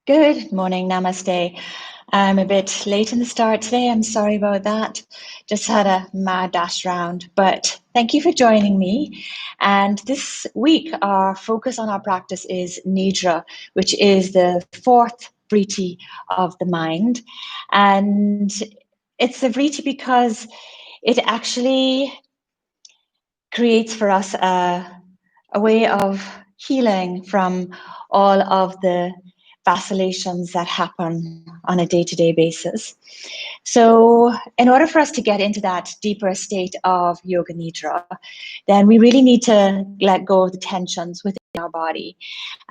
Good morning, namaste. I'm a bit late in the start today. I'm sorry about that. Just had a mad dash round, but thank you for joining me. And this week, our focus on our practice is Nidra, which is the fourth vritti of the mind. And it's a vritti because it actually creates for us a way of healing from all of the vacillations that happen on a day-to-day basis. So in order for us to get into that deeper state of yoga nidra, then we really need to let go of the tensions within our body.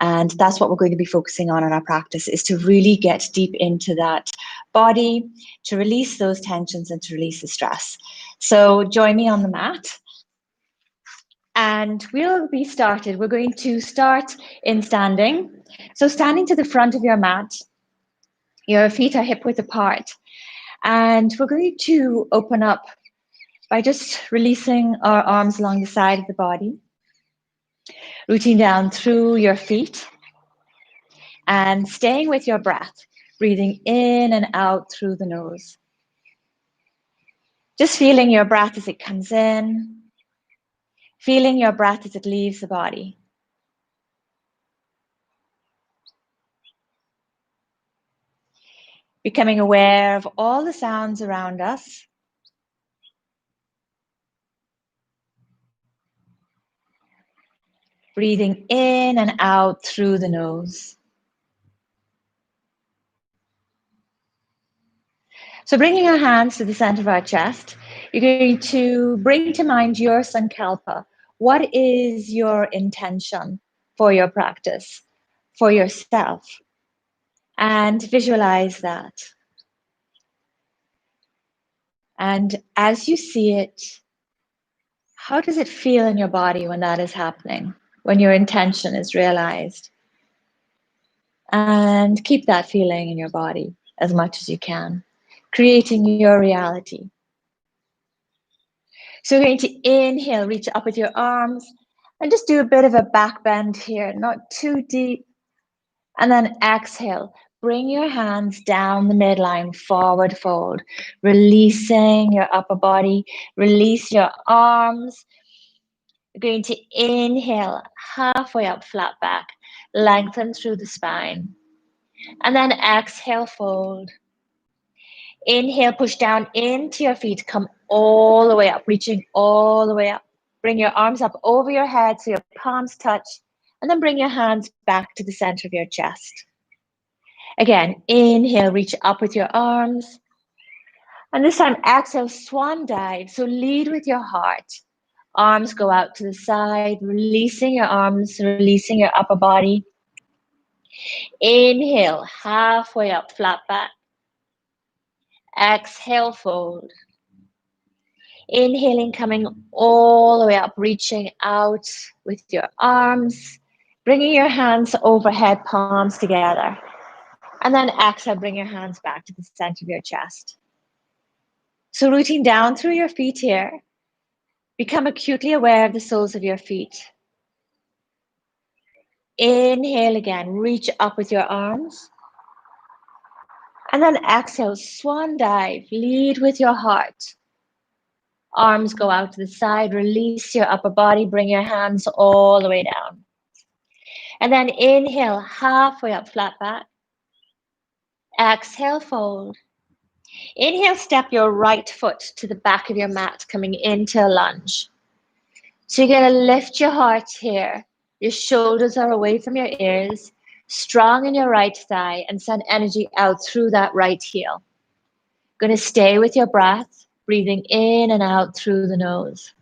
And that's what we're going to be focusing on in our practice, is to really get deep into that body, to release those tensions and to release the stress. So join me on the mat. And we'll be started. We're going to start in standing. So standing to the front of your mat, your feet are hip width apart. And we're going to open up by just releasing our arms along the side of the body, rooting down through your feet and staying with your breath, breathing in and out through the nose. Just feeling your breath as it comes in, feeling your breath as it leaves the body. Becoming aware of all the sounds around us. Breathing in and out through the nose. So bringing our hands to the center of our chest, you're going to bring to mind your sankalpa. What is your intention for your practice, for yourself? And visualize that. And as you see it, how does it feel in your body when that is happening, when your intention is realized? And keep that feeling in your body as much as you can, creating your reality. So you're going to inhale, reach up with your arms, and just do a bit of a back bend here, not too deep. And then exhale, bring your hands down the midline, forward fold, releasing your upper body, release your arms. You're going to inhale, halfway up, flat back, lengthen through the spine. And then exhale, fold. Inhale, push down into your feet, come all the way up, reaching all the way up. Bring your arms up over your head so your palms touch, and then bring your hands back to the center of your chest. Again, inhale, reach up with your arms. And this time, exhale, swan dive. So lead with your heart. Arms go out to the side, releasing your arms, releasing your upper body. Inhale, halfway up, flat back. Exhale, fold. Inhaling, coming all the way up, reaching out with your arms, bringing your hands overhead, palms together. And then exhale, bring your hands back to the center of your chest. So rooting down through your feet here, become acutely aware of the soles of your feet. Inhale again, reach up with your arms. And then exhale, swan dive, lead with your heart. Arms go out to the side, release your upper body, bring your hands all the way down. And then inhale, halfway up, flat back. Exhale, fold. Inhale, step your right foot to the back of your mat, coming into a lunge. So you're going to lift your heart here. Your shoulders are away from your ears, strong in your right thigh, and send energy out through that right heel. Going to stay with your breath, breathing in and out through the nose.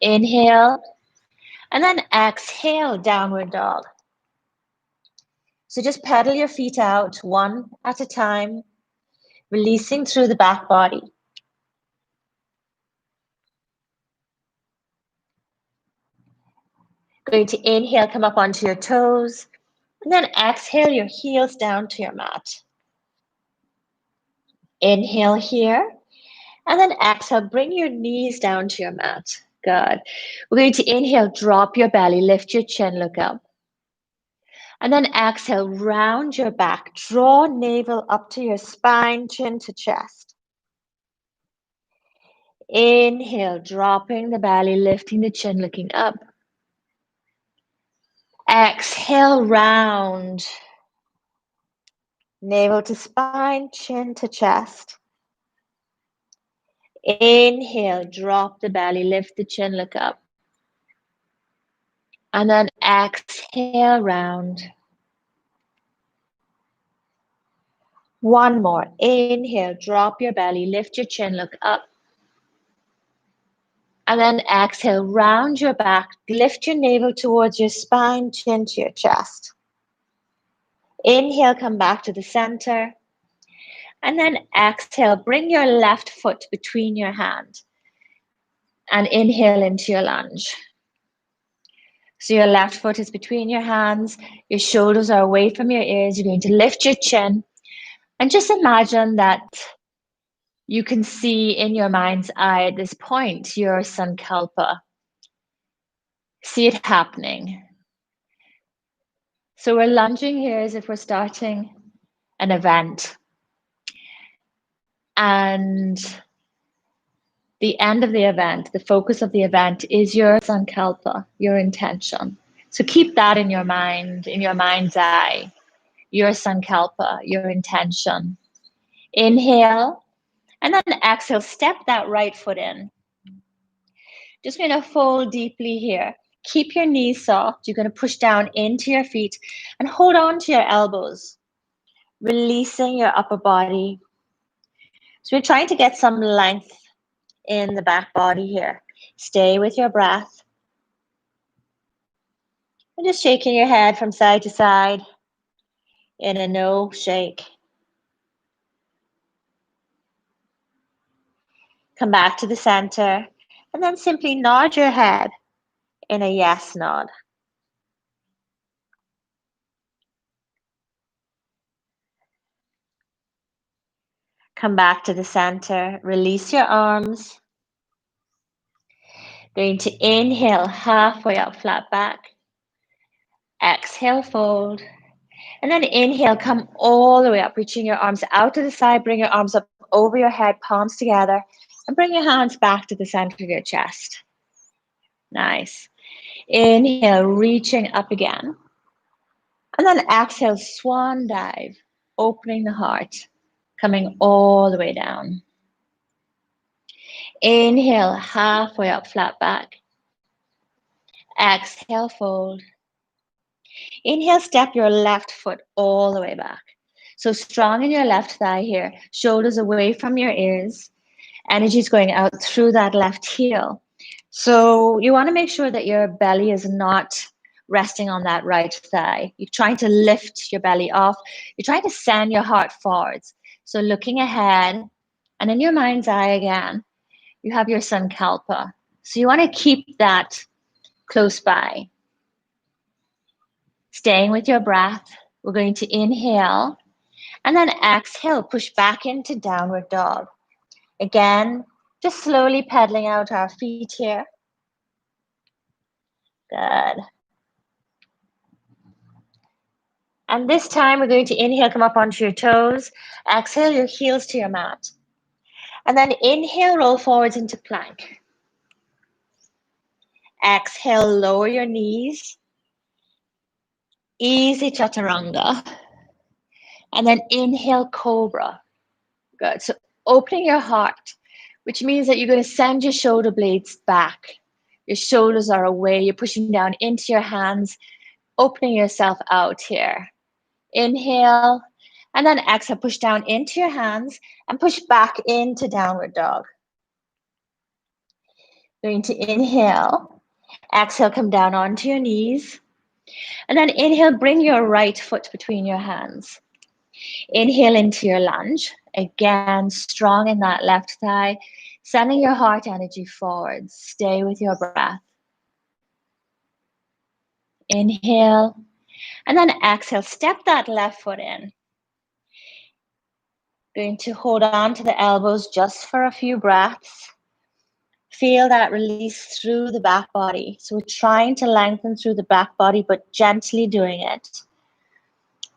Inhale, and then exhale, downward dog. So just pedal your feet out one at a time, releasing through the back body. Going to inhale, come up onto your toes, and then exhale your heels down to your mat. Inhale here, and then exhale, bring your knees down to your mat. Good. We're going to inhale, drop your belly, lift your chin, look up. And then exhale, round your back, draw navel up to your spine, chin to chest. Inhale, dropping the belly, lifting the chin, looking up. Exhale, round. Navel to spine, chin to chest. Inhale, drop the belly, lift the chin, look up. And then exhale, round. One more. Inhale, drop your belly, lift your chin, look up. And then exhale, round your back, lift your navel towards your spine, chin to your chest. Inhale, come back to the center. And then exhale, bring your left foot between your hands. And inhale into your lunge. So your left foot is between your hands, your shoulders are away from your ears, you're going to lift your chin. And just imagine that you can see in your mind's eye at this point your sankalpa. See it happening. So we're lunging here as if we're starting an event. And the end of the event, the focus of the event is your sankalpa, your intention. So keep that in your mind, in your mind's eye, your sankalpa, your intention. Inhale, and then exhale, step that right foot in. Just going to fold deeply here. Keep your knees soft. You're going to push down into your feet and hold on to your elbows, releasing your upper body. So we're trying to get some length in the back body here. Stay with your breath. And just shaking your head from side to side in a no shake. Come back to the center and then simply nod your head in a yes nod. Come back to the center, release your arms. Going to inhale, halfway up, flat back. Exhale, fold. And then inhale, come all the way up, reaching your arms out to the side. Bring your arms up over your head, palms together. And bring your hands back to the center of your chest. Nice. Inhale, reaching up again. And then exhale, swan dive, opening the heart, coming all the way down. Inhale, halfway up, flat back. Exhale, fold. Inhale, step your left foot all the way back. So strong in your left thigh here, shoulders away from your ears. Energy is going out through that left heel. So you want to make sure that your belly is not resting on that right thigh. You're trying to lift your belly off. You're trying to send your heart forwards. So looking ahead, and in your mind's eye again, you have your sankalpa. So you want to keep that close by. Staying with your breath, we're going to inhale and then exhale, push back into downward dog. Again, just slowly pedaling out our feet here. Good. And this time we're going to inhale, come up onto your toes. Exhale, your heels to your mat. And then inhale, roll forwards into plank. Exhale, lower your knees. Easy chaturanga. And then inhale, cobra. Good. So opening your heart, which means that you're going to send your shoulder blades back. Your shoulders are away. You're pushing down into your hands, opening yourself out here. Inhale, and then exhale, push down into your hands and push back into downward dog. Going to inhale, exhale, come down onto your knees. And then inhale, bring your right foot between your hands. Inhale into your lunge. Again, strong in that left thigh, sending your heart energy forwards. Stay with your breath. Inhale, and then exhale, step that left foot in. Going to hold on to the elbows just for a few breaths. feel that release through the back body. So we're trying to lengthen through the back body, but gently doing it.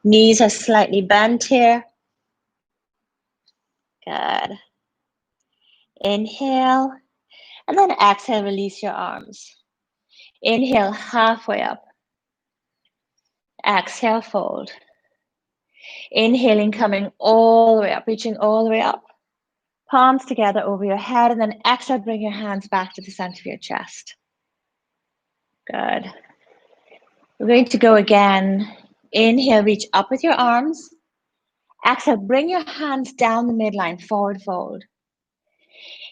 Knees are slightly bent here. Good. Inhale, and then exhale, release your arms. Inhale, halfway up. Exhale, fold. Inhaling, coming all the way up, reaching all the way up. Palms together over your head, and then exhale, bring your hands back to the center of your chest. Good. We're going to go again. Inhale, reach up with your arms. Exhale, bring your hands down the midline, forward fold.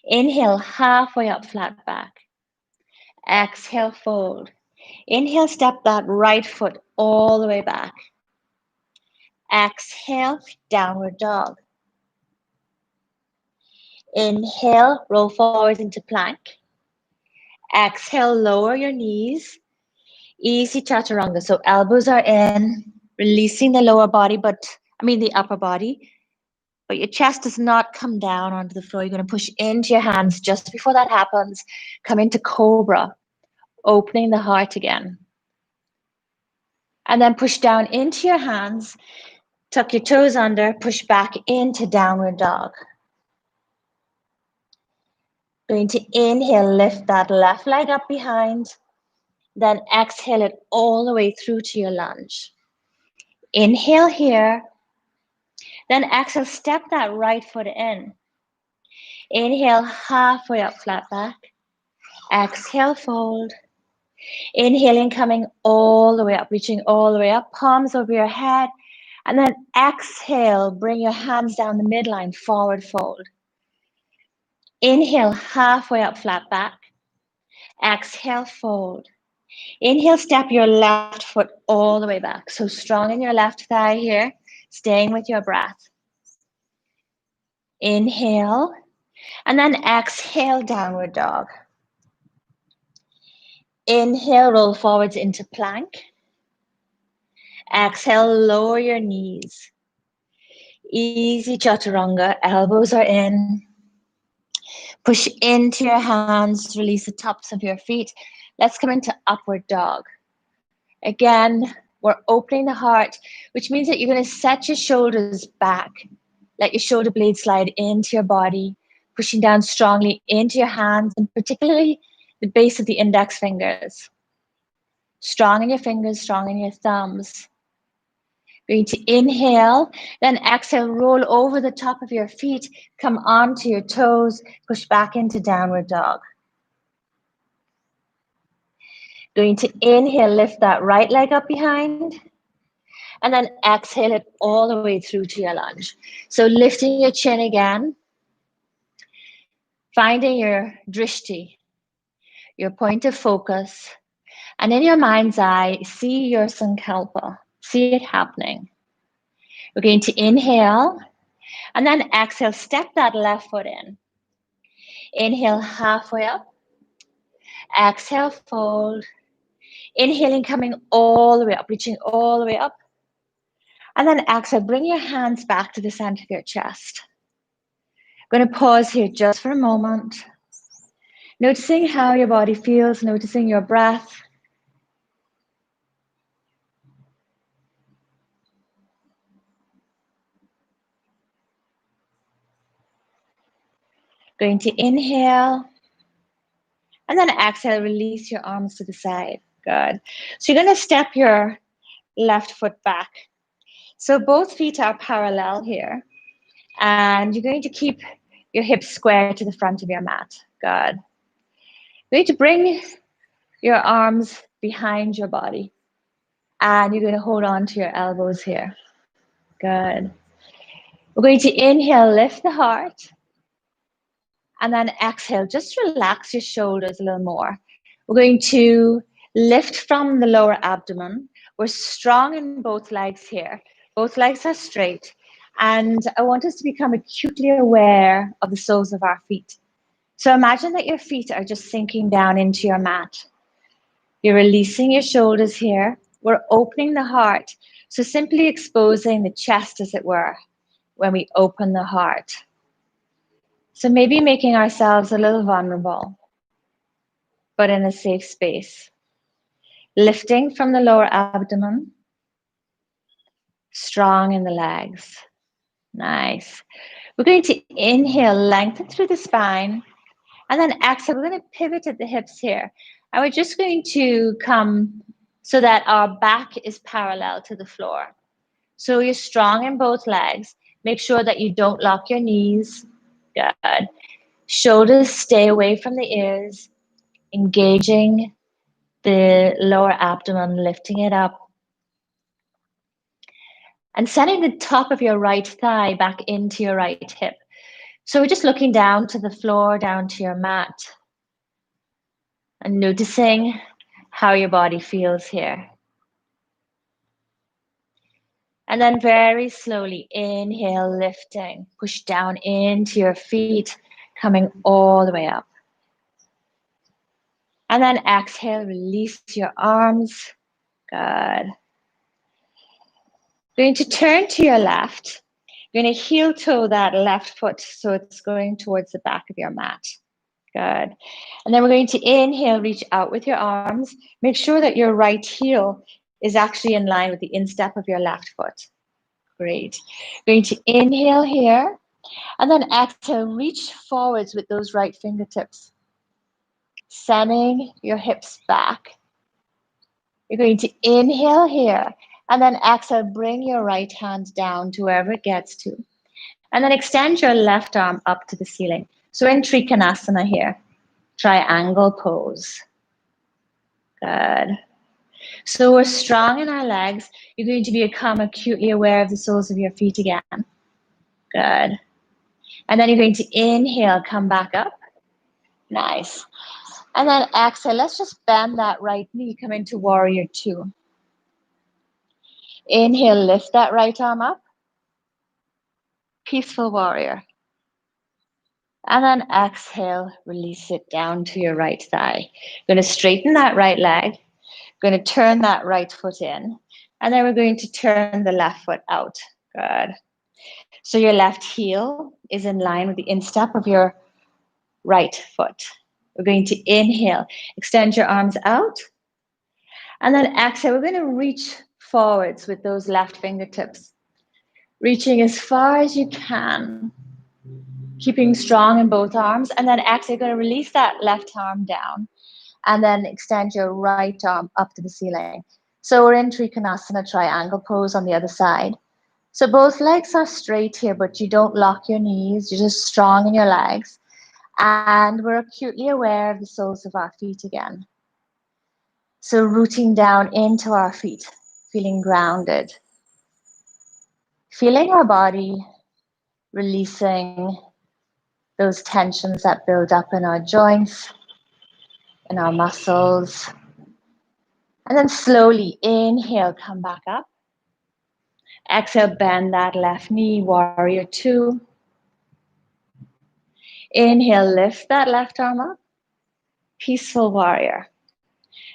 Inhale, halfway up, flat back. Exhale, fold. Inhale, step that right foot all the way back. Exhale, downward dog. Inhale, roll forward into plank. Exhale, lower your knees. Easy chaturanga. So elbows are in, releasing the lower body, the upper body. But your chest does not come down onto the floor. You're going to push into your hands just before that happens. Come into cobra, opening the heart again. And then push down into your hands. Tuck your toes under, push back into downward dog. Going to inhale, lift that left leg up behind. Then exhale it all the way through to your lunge. Inhale here. Then exhale, step that right foot in. Inhale, halfway up, flat back. Exhale, fold. Inhaling, coming all the way up, reaching all the way up, palms over your head. And then exhale, bring your hands down the midline, forward fold. Inhale, halfway up, flat back. Exhale, fold. Inhale, step your left foot all the way back. So strong in your left thigh here, staying with your breath. Inhale, and then exhale, downward dog. Inhale, roll forwards into plank. Exhale, lower your knees. Easy chaturanga, elbows are in. Push into your hands, release the tops of your feet. Let's come into upward dog. Again, we're opening the heart, which means that you're going to set your shoulders back. Let your shoulder blades slide into your body, pushing down strongly into your hands, and particularly the base of the index fingers. Strong in your fingers, strong in your thumbs. Going to inhale, then exhale, roll over the top of your feet, come onto your toes, push back into downward dog. Going to inhale, lift that right leg up behind, and then exhale it all the way through to your lunge. So lifting your chin again, finding your drishti, your point of focus, and in your mind's eye, see your sankalpa, see it happening. We're going to inhale, and then exhale, step that left foot in. Inhale, halfway up. Exhale, fold. Inhaling, coming all the way up, reaching all the way up. And then exhale, bring your hands back to the center of your chest. I'm going to pause here just for a moment. Noticing how your body feels, noticing your breath. Going to inhale. And then exhale, release your arms to the side. Good. So you're going to step your left foot back. So both feet are parallel here. And you're going to keep your hips square to the front of your mat. Good. You're going to bring your arms behind your body. And you're going to hold on to your elbows here. Good. We're going to inhale, lift the heart. And then exhale, just relax your shoulders a little more. We're going to lift from the lower abdomen. We're strong in both legs here. Both legs are straight. And I want us to become acutely aware of the soles of our feet. So imagine that your feet are just sinking down into your mat. You're releasing your shoulders here. We're opening the heart. So simply exposing the chest, as it were, when we open the heart. So maybe making ourselves a little vulnerable. but in a safe space. Lifting from the lower abdomen, strong in the legs. Nice. We're going to inhale, lengthen through the spine, and then exhale. We're going to pivot at the hips here. And we're just going to come so that our back is parallel to the floor. So you're strong in both legs. Make sure that you don't lock your knees. Good. Shoulders stay away from the ears, engaging the lower abdomen, lifting it up. And sending the top of your right thigh back into your right hip. So we're just looking down to the floor, down to your mat, and noticing how your body feels here. And then very slowly inhale, lifting, push down into your feet, coming all the way up. And then exhale, release your arms. Good. Going to turn to your left. You're going to heel toe that left foot so it's going towards the back of your mat. Good. And then we're going to inhale, reach out with your arms. Make sure that your right heel is actually in line with the instep of your left foot. Great. Going to inhale here, and then exhale, reach forwards with those right fingertips. Sending your hips back. You're going to inhale here, and then exhale, bring your right hand down to wherever it gets to. And then extend your left arm up to the ceiling. So in Trikonasana here, triangle pose. Good. So we're strong in our legs. You're going to become acutely aware of the soles of your feet again. Good. And then you're going to inhale, come back up. Nice. And then exhale, let's just bend that right knee, come into warrior two. Inhale, lift that right arm up. Peaceful warrior. And then exhale, release it down to your right thigh. Going to straighten that right leg. Going to turn that right foot in. And then we're going to turn the left foot out. Good. So your left heel is in line with the instep of your right foot. We're going to inhale, extend your arms out. And then exhale, we're going to reach forwards with those left fingertips. Reaching as far as you can. Keeping strong in both arms. And then exhale, you're going to release that left arm down. And then extend your right arm up to the ceiling. So we're in Trikonasana triangle pose on the other side. So both legs are straight here, but you don't lock your knees. You're just strong in your legs. And we're acutely aware of the soles of our feet again. So rooting down into our feet, feeling grounded. Feeling our body releasing those tensions that build up in our joints, in our muscles. And then slowly inhale, come back up. Exhale, bend that left knee, warrior two. Inhale, lift that left arm up. Peaceful warrior.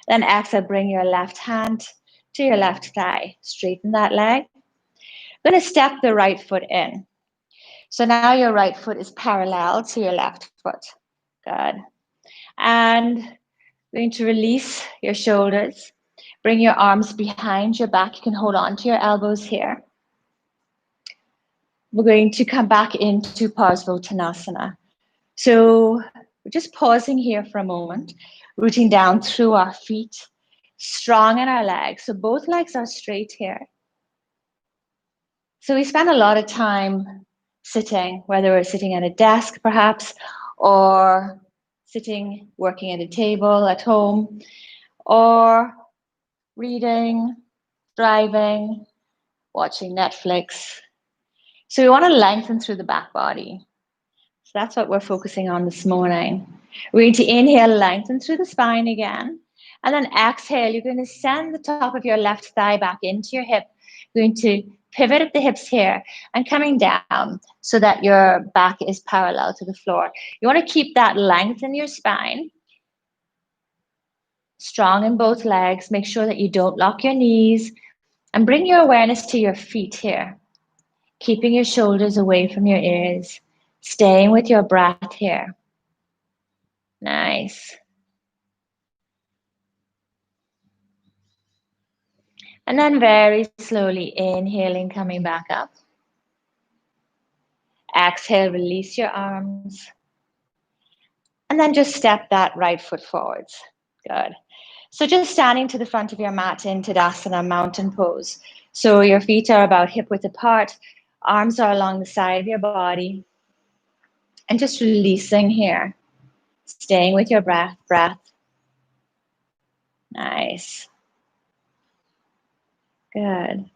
Then exhale, bring your left hand to your left thigh. Straighten that leg. We're going to step the right foot in. So now your right foot is parallel to your left foot. Good. And we're going to release your shoulders. Bring your arms behind your back. You can hold on to your elbows here. We're going to come back into Parsvottanasana. So we're just pausing here for a moment, rooting down through our feet, strong in our legs. So both legs are straight here. So we spend a lot of time sitting, whether we're sitting at a desk perhaps, or sitting, working at a table at home, or reading, driving, watching Netflix. So we want to lengthen through the back body. So that's what we're focusing on this morning. We're going to inhale, lengthen through the spine again. And then exhale, you're going to send the top of your left thigh back into your hip. You're going to pivot at the hips here and coming down so that your back is parallel to the floor. You want to keep that length in your spine. Strong in both legs. Make sure that you don't lock your knees. And bring your awareness to your feet here. Keeping your shoulders away from your ears. Staying with your breath here. Nice. And then very slowly inhaling, coming back up. Exhale, release your arms. And then just step that right foot forwards. Good. So just standing to the front of your mat in Tadasana, mountain pose. So your feet are about hip width apart, arms are along the side of your body. And just releasing here. Staying with your breath. Nice. Good.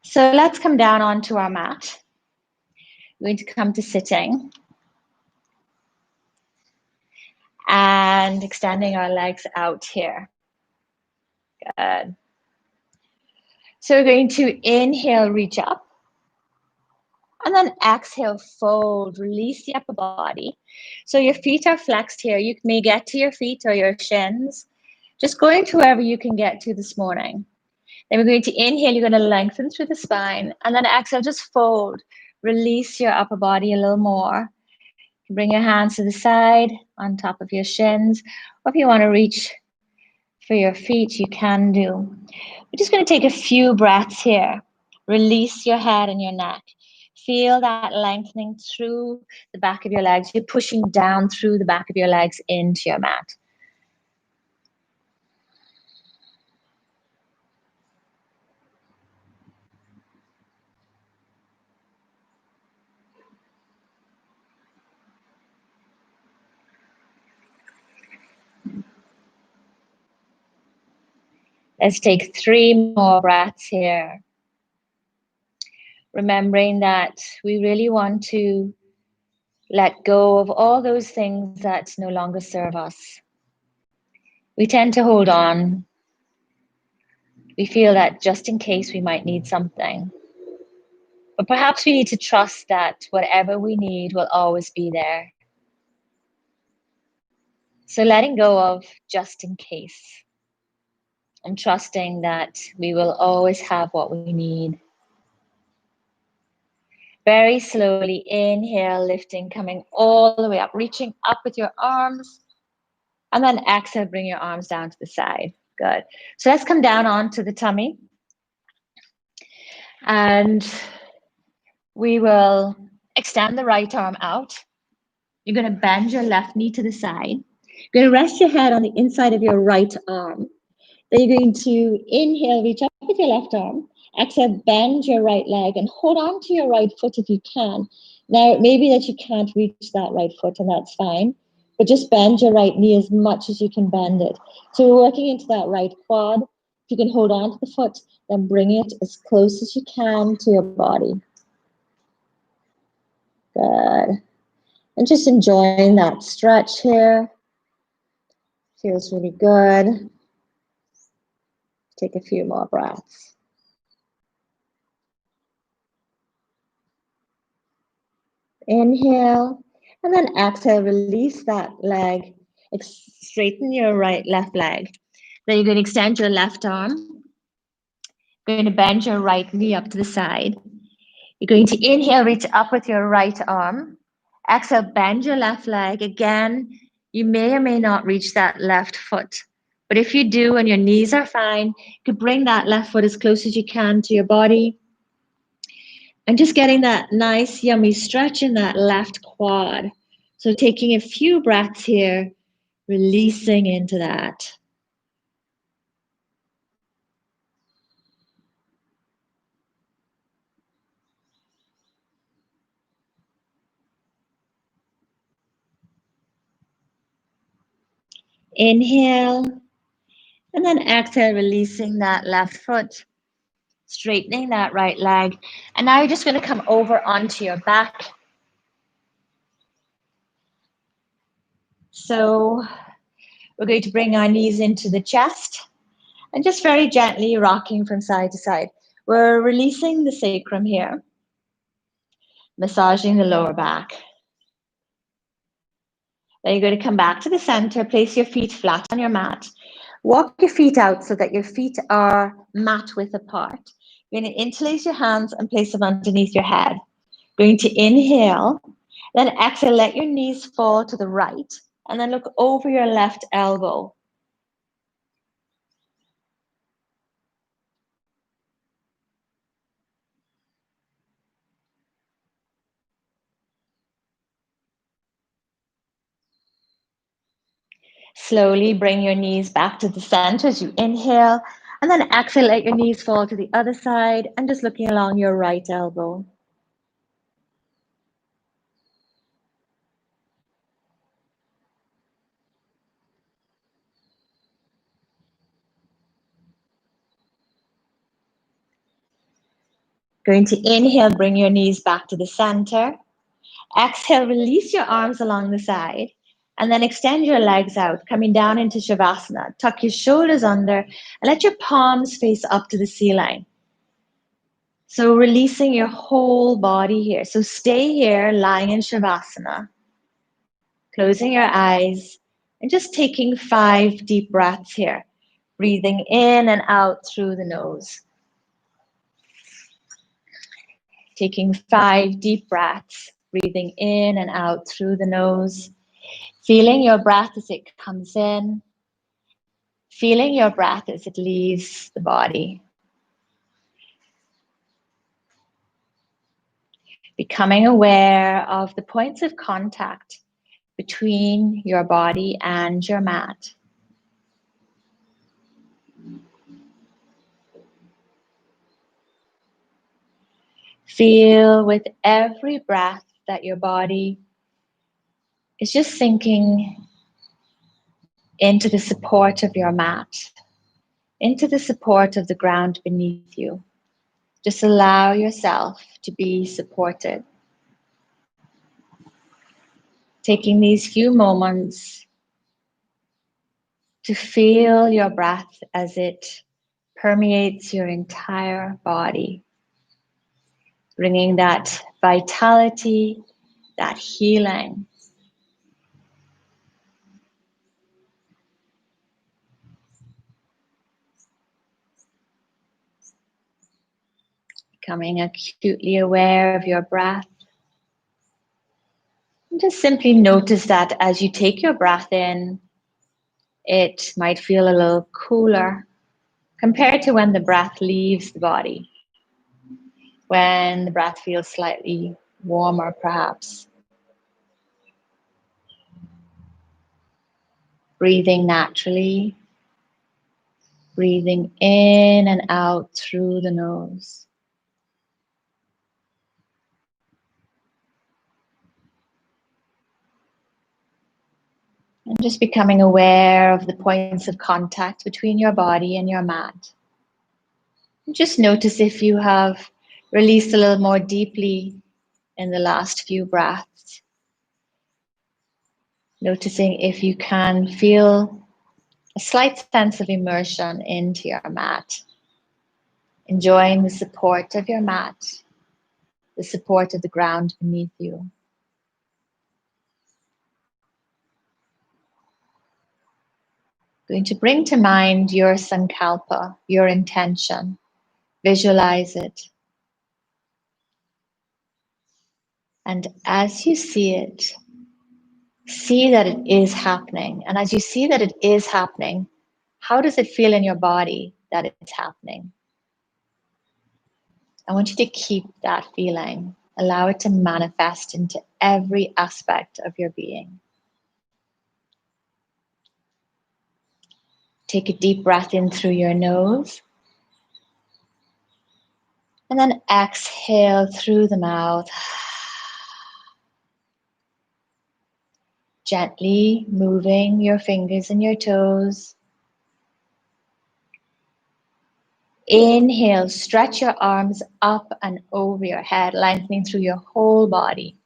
So let's come down onto our mat. We're going to come to sitting. And extending our legs out here. Good. So we're going to inhale, reach up. And then exhale, fold, release the upper body. So your feet are flexed here. You may get to your feet or your shins. Just going to wherever you can get to this morning. Then we're going to inhale, you're going to lengthen through the spine. And then exhale, just fold. Release your upper body a little more. Bring your hands to the side, on top of your shins. Or if you want to reach for your feet, you can do. We're just going to take a few breaths here. Release your head and your neck. Feel that lengthening through the back of your legs. You're pushing down through the back of your legs into your mat. Let's take 3 more breaths here. Remembering that we really want to let go of all those things that no longer serve us. We tend to hold on. We feel that just in case we might need something. But perhaps we need to trust that whatever we need will always be there. So letting go of just in case. And trusting that we will always have what we need. Very slowly inhale, lifting, coming all the way up, reaching up with your arms. And then exhale, bring your arms down to the side. Good. So let's come down onto the tummy. And we will extend the right arm out. You're going to bend your left knee to the side. You're going to rest your head on the inside of your right arm. Then you're going to inhale, reach up with your left arm. Exhale, bend your right leg and hold on to your right foot if you can. Now, it may be that you can't reach that right foot, and that's fine. But just bend your right knee as much as you can bend it. So we're working into that right quad. If you can hold on to the foot, then bring it as close as you can to your body. Good. And just enjoying that stretch here. Feels really good. Take a few more breaths. Inhale, and then exhale, release that leg. Straighten your left leg. Then you're going to extend your left arm. You're going to bend your right knee up to the side. You're going to inhale, reach up with your right arm. Exhale, bend your left leg. Again, you may or may not reach that left foot. But if you do and your knees are fine, you could bring that left foot as close as you can to your body. And just getting that nice, yummy stretch in that left quad. So taking a few breaths here, releasing into that. Inhale, and then exhale, releasing that left foot, straightening that right leg. And now you're just going to come over onto your back. So we're going to bring our knees into the chest and just very gently rocking from side to side. We're releasing the sacrum here, massaging the lower back. Then you're going to come back to the center, place your feet flat on your mat. Walk your feet out so that your feet are mat width apart. You're going to interlace your hands and place them underneath your head. Going to inhale, then exhale, let your knees fall to the right, and then look over your left elbow. Slowly bring your knees back to the center as you inhale, and then exhale, let your knees fall to the other side and just looking along your right elbow. Going to inhale, bring your knees back to the center. Exhale, release your arms along the side. And then extend your legs out, coming down into Shavasana. Tuck your shoulders under and let your palms face up to the ceiling. So releasing your whole body here. So stay here, lying in Shavasana. Closing your eyes and just taking 5 deep breaths here. Breathing in and out through the nose. Taking 5 deep breaths, breathing in and out through the nose. Feeling your breath as it comes in. Feeling your breath as it leaves the body. Becoming aware of the points of contact between your body and your mat. Feel with every breath that your body is just sinking into the support of your mat, into the support of the ground beneath you. Just allow yourself to be supported. Taking these few moments to feel your breath as it permeates your entire body, bringing that vitality, that healing. Becoming acutely aware of your breath. And just simply notice that as you take your breath in, it might feel a little cooler compared to when the breath leaves the body. When the breath feels slightly warmer, perhaps. Breathing naturally. Breathing in and out through the nose. And just becoming aware of the points of contact between your body and your mat. And just notice if you have released a little more deeply in the last few breaths. Noticing if you can feel a slight sense of immersion into your mat. Enjoying the support of your mat, the support of the ground beneath you. Going to bring to mind your sankalpa, your intention. Visualize it. And as you see it, see that it is happening. And as you see that it is happening, how does it feel in your body that it's happening? I want you to keep that feeling. Allow it to manifest into every aspect of your being. Take a deep breath in through your nose. And then exhale through the mouth. Gently moving your fingers and your toes. Inhale, stretch your arms up and over your head, lengthening through your whole body.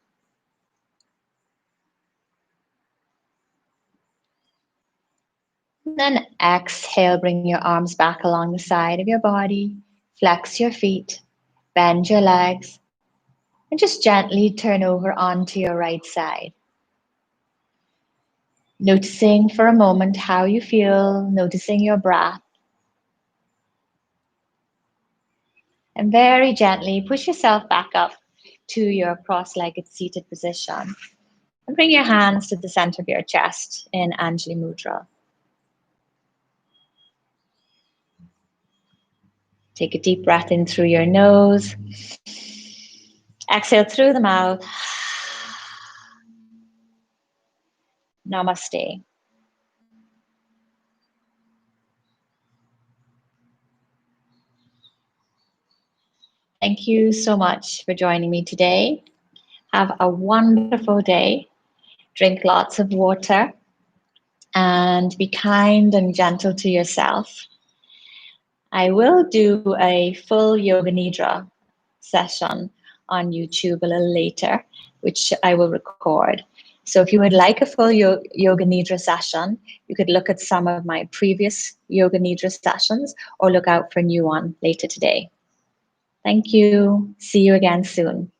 And then exhale, bring your arms back along the side of your body. Flex your feet, bend your legs, and just gently turn over onto your right side. Noticing for a moment how you feel, noticing your breath. And very gently push yourself back up to your cross-legged seated position. And bring your hands to the center of your chest in Anjali Mudra. Take a deep breath in through your nose. Exhale through the mouth. Namaste. Thank you so much for joining me today. Have a wonderful day. Drink lots of water and be kind and gentle to yourself. I will do a full Yoga Nidra session on YouTube a little later, which I will record. So if you would like a full Yoga Nidra session, you could look at some of my previous Yoga Nidra sessions or look out for a new one later today. Thank you. See you again soon.